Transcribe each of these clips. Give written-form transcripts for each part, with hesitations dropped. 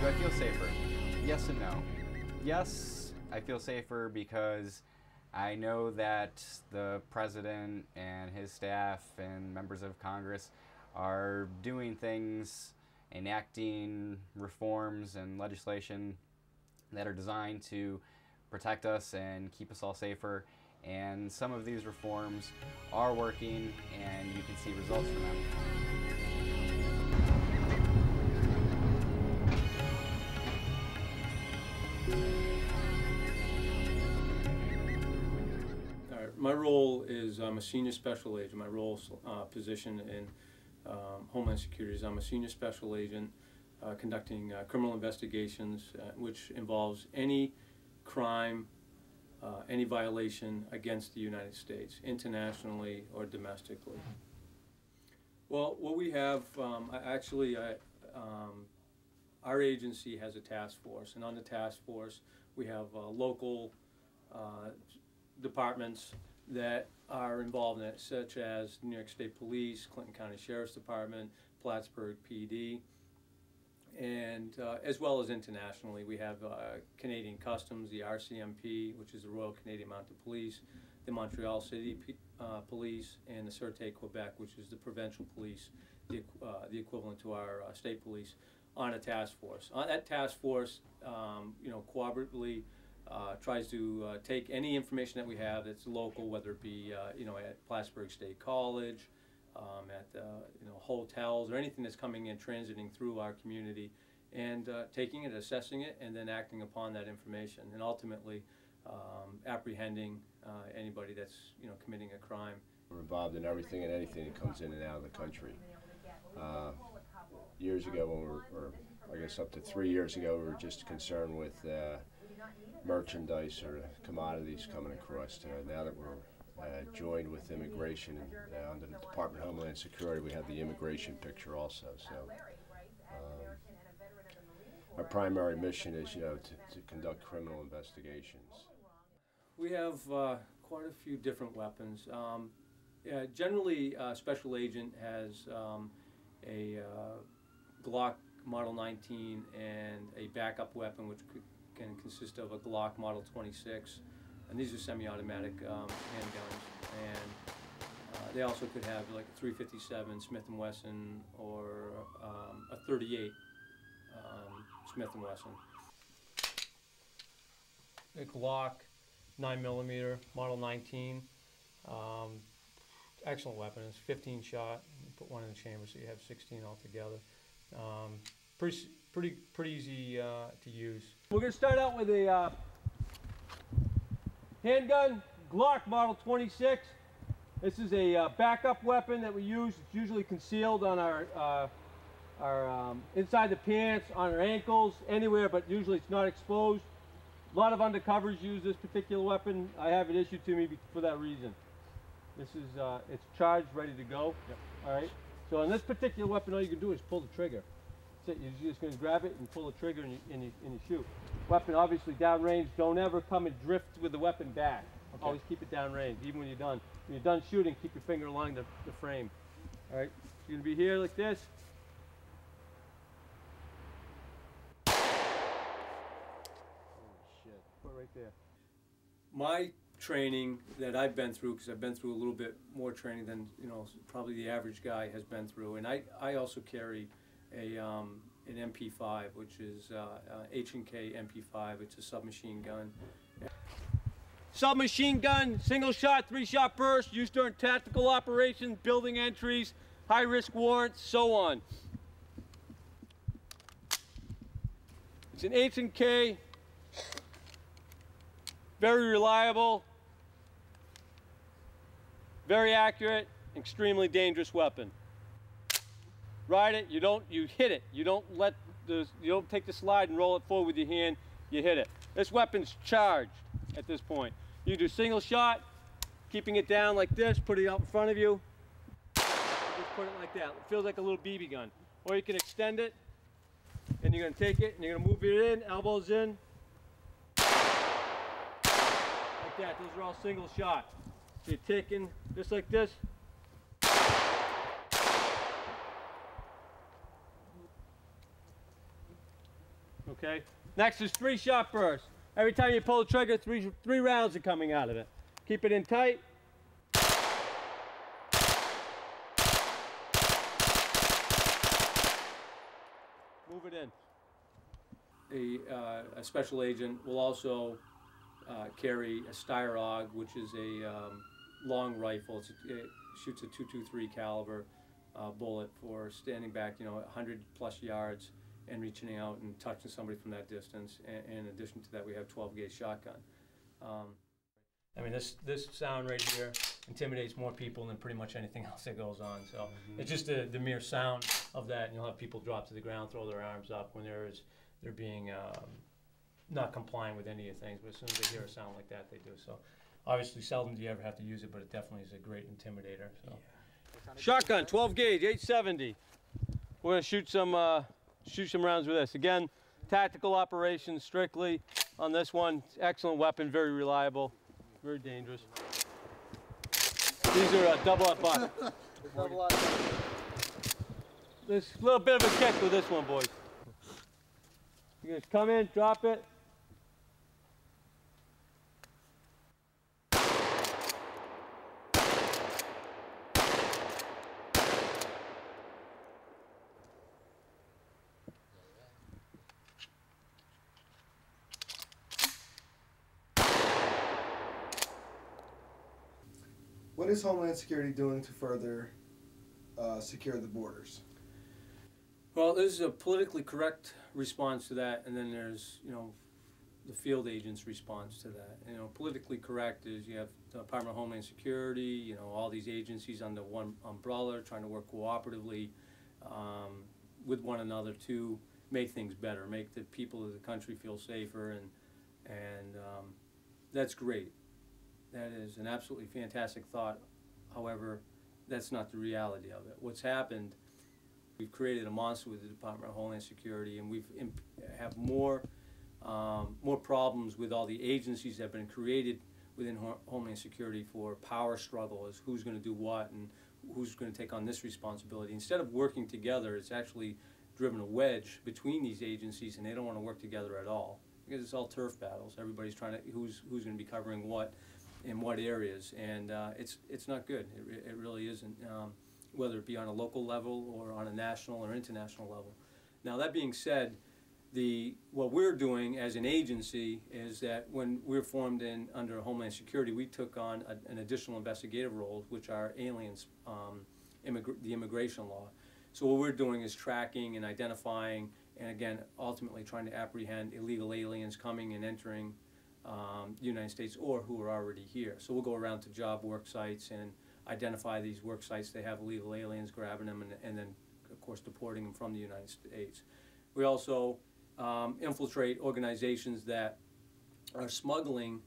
Do I feel safer? Yes and no. Yes, I feel safer because I know that the president and his staff and members of Congress are doing things, enacting reforms and legislation that are designed to protect us and keep us all safer. And some of these reforms are working, and you can see results from them. My role is I'm a senior special agent. My role position in Homeland Security is I'm a senior special agent conducting criminal investigations, which involves any crime, any violation against the United States, internationally or domestically. Well, what we have, our agency has a task force, and on the task force we have local departments that are involved in it, such as New York State Police, Clinton County Sheriff's Department, Plattburgh PD, and as well as internationally. We have Canadian Customs, the RCMP, which is the Royal Canadian Mounted Police, the Montreal City Police, and the Sûreté Quebec, which is the provincial police, the equivalent to our state police, on a task force. On that task force, cooperatively tries to take any information that we have that's local, whether it be at Plattburgh State College, at hotels, or anything that's coming in, transiting through our community, and taking it, assessing it, and then acting upon that information, and ultimately apprehending anybody that's committing a crime. We're involved in everything and anything that comes in and out of the country. Years ago, when or I guess up to 3 years ago, we were just concerned with merchandise or commodities coming across. Now that we're joined with immigration under the Department of Homeland Security, we have the immigration picture also. So our primary mission is to conduct criminal investigations. We have quite a few different weapons. Generally, a special agent has a Glock Model 19 and a backup weapon, which can consist of a Glock Model 26, and these are semi-automatic handguns. And they also could have like a .357 Smith & Wesson or a .38 Smith & Wesson. A Glock 9mm Model 19. Excellent weapon. It's 15 shot. You put one in the chamber, so you have 16 altogether. Pretty easy to use. We're going to start out with a handgun, Glock Model 26. This is a backup weapon that we use. It's usually concealed on our inside the pants, on our ankles, anywhere, but usually it's not exposed. A lot of undercovers use this particular weapon. I have it issued to me for that reason. This is it's charged, ready to go. Yep. All right. So on this particular weapon, all you can do is pull the trigger. That's it. You're just going to grab it and pull the trigger, and you shoot. Weapon obviously downrange. Don't ever come and drift with the weapon back. Okay. Always keep it downrange, even when you're done. When you're done shooting, keep your finger along the frame. All right. So you're going to be here like this. Holy shit! Put it right there. My training that I've been through, because I've been through a little bit more training than probably the average guy has been through, and I also carry an MP5, which is H&K MP5. It's a submachine gun. Submachine gun, single shot, 3-shot burst, used during tactical operations, building entries, high-risk warrants, so on. It's an H&K, very reliable, very accurate, extremely dangerous weapon. Ride it, you hit it. You don't take the slide and roll it forward with your hand, you hit it. This weapon's charged at this point. You do single shot, keeping it down like this, put it out in front of you. Just put it like that. It feels like a little BB gun. Or you can extend it, and you're gonna take it and you're gonna move it in, elbows in. Like that, those are all single shot. So you're taking just like this. Okay? Next is 3 shot bursts. Every time you pull the trigger, three rounds are coming out of it. Keep it in tight. Move it in. A special agent will also carry a Styrog, which is a long rifle. It shoots a .223 caliber bullet for standing back, 100+ yards and reaching out and touching somebody from that distance. And in addition to that, we have 12-gauge shotgun. I mean, this sound right here intimidates more people than pretty much anything else that goes on. So it's just the mere sound of that, and you'll have people drop to the ground, throw their arms up when they're being not complying with any of the things. But as soon as they hear a sound like that, they do. So obviously, seldom do you ever have to use it, but it definitely is a great intimidator. So. Yeah. Shotgun, 12-gauge, 870. We're gonna shoot some rounds with this. Again, tactical operations strictly on this one. Excellent weapon, very reliable, very dangerous. These are double up box. There's a little bit of a kick with this one, boys. You just come in, drop it. What is Homeland Security doing to further secure the borders? Well, there's a politically correct response to that, and then there's, the field agent's response to that. Politically correct is you have the Department of Homeland Security, all these agencies under one umbrella trying to work cooperatively with one another to make things better, make the people of the country feel safer, and that's great. That is an absolutely fantastic thought. However, that's not the reality of it. What's happened, we've created a monster with the Department of Homeland Security, and we've have more problems with all the agencies that have been created within Homeland Security for power struggle as who's going to do what and who's going to take on this responsibility. Instead of working together, it's actually driven a wedge between these agencies, and they don't want to work together at all because it's all turf battles. Everybody's trying to who's going to be covering what in what areas, and it's not good. It really isn't, whether it be on a local level or on a national or international level. Now, that being said, what we're doing as an agency is that when we're formed under Homeland Security, we took on an additional investigative role, which are aliens, the immigration law. So what we're doing is tracking and identifying, and again, ultimately trying to apprehend illegal aliens coming and entering the United States or who are already here. So we'll go around to job work sites and identify these work sites. They have illegal aliens, grabbing them, and then, of course, deporting them from the United States. We also infiltrate organizations that are smuggling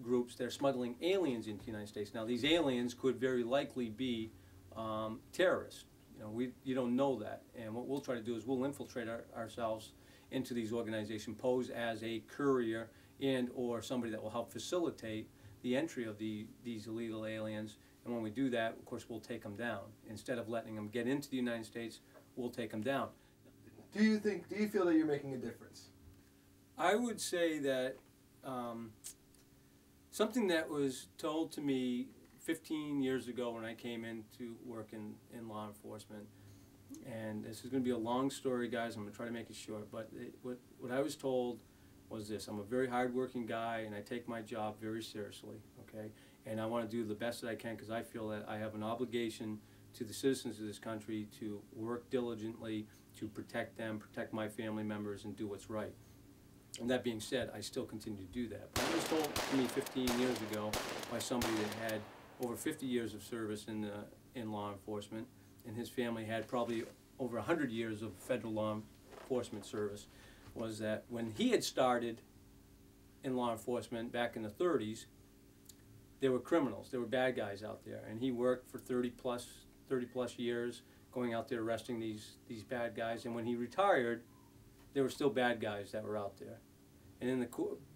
groups. They're smuggling aliens into the United States. Now, these aliens could very likely be terrorists. You don't know that. And what we'll try to do is we'll infiltrate ourselves into these organizations, pose as a courier and or somebody that will help facilitate the entry of these illegal aliens. And when we do that, of course, we'll take them down. Instead of letting them get into the United States, we'll take them down. Do you feel that you're making a difference? I would say that something that was told to me 15 years ago when I came into work in law enforcement, and this is going to be a long story, guys. I'm going to try to make it short, but what I was told was this: I'm a very hardworking guy, and I take my job very seriously, okay? And I want to do the best that I can because I feel that I have an obligation to the citizens of this country to work diligently to protect them, protect my family members, and do what's right. And that being said, I still continue to do that. But it was told to me 15 years ago by somebody that had over 50 years of service in law enforcement, and his family had probably over 100 years of federal law enforcement service, was that when he had started in law enforcement back in the 30s, there were criminals, there were bad guys out there, and he worked for 30 plus years going out there arresting these bad guys, and when he retired, there were still bad guys that were out there. And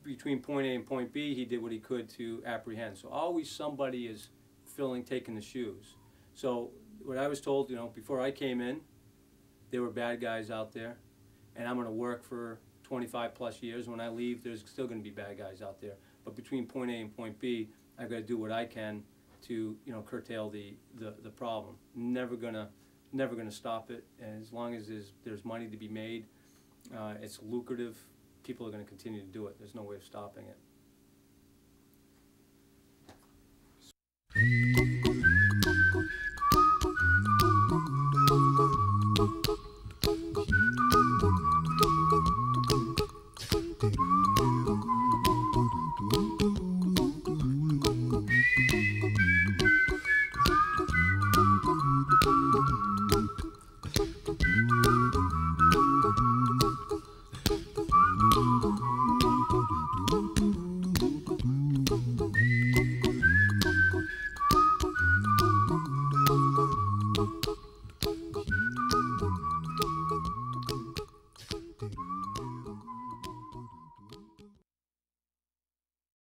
between point A and point B, he did what he could to apprehend. So always somebody is taking the shoes. So what I was told, before I came in, there were bad guys out there, and I'm going to work for 25 plus years. When I leave, there's still going to be bad guys out there. But between point A and point B, I've got to do what I can to, you know, curtail the problem. Never gonna stop it. And as long as there's money to be made, it's lucrative. People are going to continue to do it. There's no way of stopping it.